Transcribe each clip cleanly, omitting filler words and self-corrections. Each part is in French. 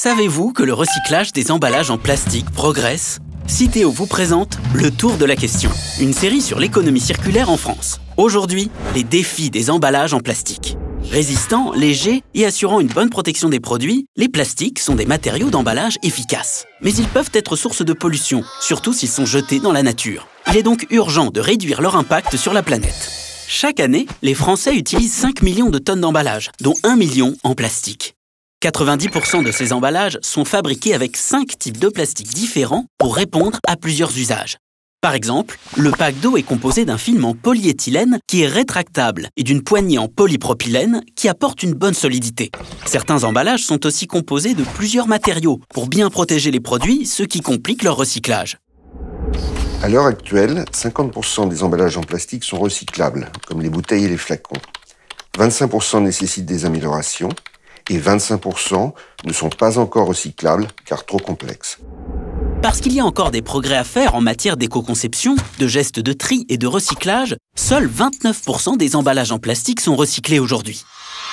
Savez-vous que le recyclage des emballages en plastique progresse? Citeo vous présente Le Tour de la question, une série sur l'économie circulaire en France. Aujourd'hui, les défis des emballages en plastique. Résistants, légers et assurant une bonne protection des produits, les plastiques sont des matériaux d'emballage efficaces. Mais ils peuvent être source de pollution, surtout s'ils sont jetés dans la nature. Il est donc urgent de réduire leur impact sur la planète. Chaque année, les Français utilisent 5 millions de tonnes d'emballage, dont 1 million en plastique. 90% de ces emballages sont fabriqués avec 5 types de plastique différents pour répondre à plusieurs usages. Par exemple, le pack d'eau est composé d'un film en polyéthylène qui est rétractable et d'une poignée en polypropylène qui apporte une bonne solidité. Certains emballages sont aussi composés de plusieurs matériaux pour bien protéger les produits, ce qui complique leur recyclage. À l'heure actuelle, 50% des emballages en plastique sont recyclables, comme les bouteilles et les flacons. 25% nécessitent des améliorations et 25% ne sont pas encore recyclables car trop complexes. Parce qu'il y a encore des progrès à faire en matière d'éco-conception, de gestes de tri et de recyclage, seuls 29% des emballages en plastique sont recyclés aujourd'hui.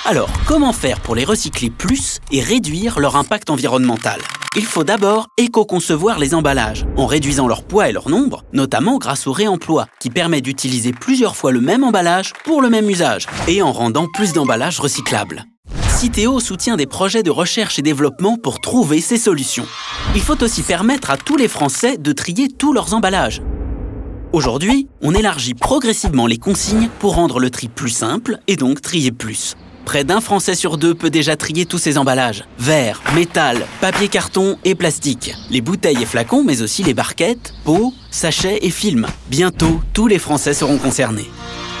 Alors, comment faire pour les recycler plus et réduire leur impact environnemental? Il faut d'abord éco-concevoir les emballages, en réduisant leur poids et leur nombre, notamment grâce au réemploi, qui permet d'utiliser plusieurs fois le même emballage pour le même usage, et en rendant plus d'emballages recyclables. Citeo soutient des projets de recherche et développement pour trouver ces solutions. Il faut aussi permettre à tous les Français de trier tous leurs emballages. Aujourd'hui, on élargit progressivement les consignes pour rendre le tri plus simple et donc trier plus. Près d'un Français sur deux peut déjà trier tous ses emballages. Verre, métal, papier carton et plastique. Les bouteilles et flacons, mais aussi les barquettes, pots, sachets et films. Bientôt, tous les Français seront concernés.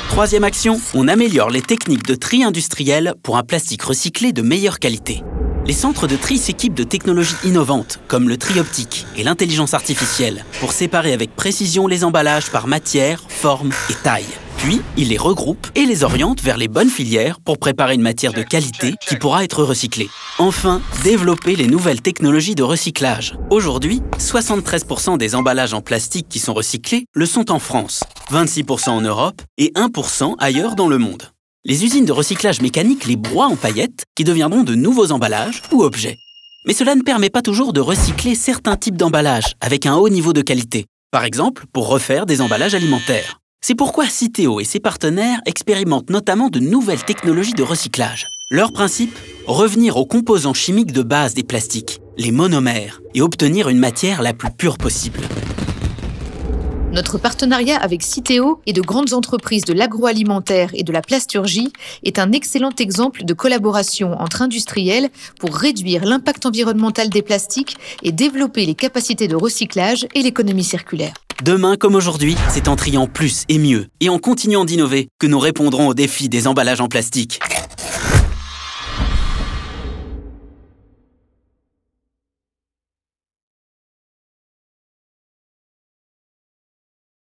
Troisième action, on améliore les techniques de tri industriel pour un plastique recyclé de meilleure qualité. Les centres de tri s'équipent de technologies innovantes, comme le tri optique et l'intelligence artificielle, pour séparer avec précision les emballages par matière, forme et taille. Puis, ils les regroupent et les orientent vers les bonnes filières pour préparer une matière de qualité qui pourra être recyclée. Enfin, développer les nouvelles technologies de recyclage. Aujourd'hui, 73% des emballages en plastique qui sont recyclés le sont en France, 26% en Europe et 1% ailleurs dans le monde. Les usines de recyclage mécanique les broient en paillettes qui deviendront de nouveaux emballages ou objets. Mais cela ne permet pas toujours de recycler certains types d'emballages avec un haut niveau de qualité. Par exemple, pour refaire des emballages alimentaires. C'est pourquoi Citeo et ses partenaires expérimentent notamment de nouvelles technologies de recyclage. Leur principe, revenir aux composants chimiques de base des plastiques, les monomères, et obtenir une matière la plus pure possible. Notre partenariat avec Citeo et de grandes entreprises de l'agroalimentaire et de la plasturgie est un excellent exemple de collaboration entre industriels pour réduire l'impact environnemental des plastiques et développer les capacités de recyclage et l'économie circulaire. Demain comme aujourd'hui, c'est en triant plus et mieux et en continuant d'innover que nous répondrons aux défis des emballages en plastique.